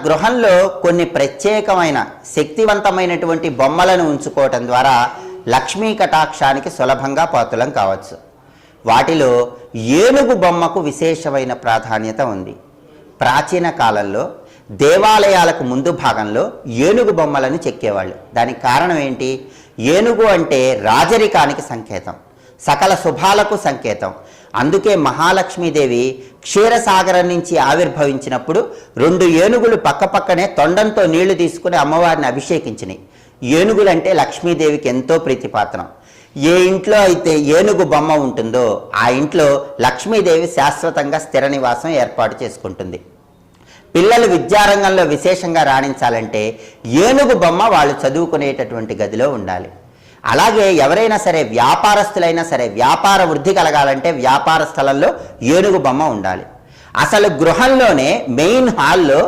గృహంలో కొన్ని ప్రత్యేకమైన శక్తివంతమైనటువంటి బొమ్మలను ఉంచుకోవటం ద్వారా లక్ష్మీ కటాక్షానికి సులభంగా పాత్రలం కావచ్చు. వాటిలో ఏనుగు బొమ్మకు విశేషమైన ప్రాధాన్యత ఉంది. ప్రాచీన కాలంలో దేవాలయాలకు ముందు భాగంలో ఏనుగు బొమ్మలను చెక్కేవాళ్ళు. దానికి కారణం ఏంటి? ఏనుగు అంటే రాజరికానికి సంకేతం, సకల శుభాలకు సంకేతం. అందుకే మహాలక్ష్మీదేవి క్షీరసాగరం నుంచి ఆవిర్భవించినప్పుడు 2 ఏనుగులు పక్కపక్కనే తొండంతో నీళ్లు తీసుకుని అమ్మవారిని అభిషేకించినాయి. ఏనుగులంటే లక్ష్మీదేవికి ఎంతో ప్రీతిపాత్రం. ఏ ఇంట్లో అయితే ఏనుగు బొమ్మ ఉంటుందో ఆ ఇంట్లో లక్ష్మీదేవి శాశ్వతంగా స్థిర నివాసం ఏర్పాటు చేసుకుంటుంది. పిల్లలు విద్యారంగంలో విశేషంగా రాణించాలంటే ఏనుగు బొమ్మ వాళ్ళు చదువుకునేటటువంటి గదిలో ఉండాలి. అలాగే ఎవరైనా సరే వ్యాపారస్తులైనా సరే వ్యాపార వృద్ధి కలగాలంటే వ్యాపార స్థలంలో ఏనుగు బొమ్మ ఉండాలి. అసలు గృహంలోనే మెయిన్ హాల్లో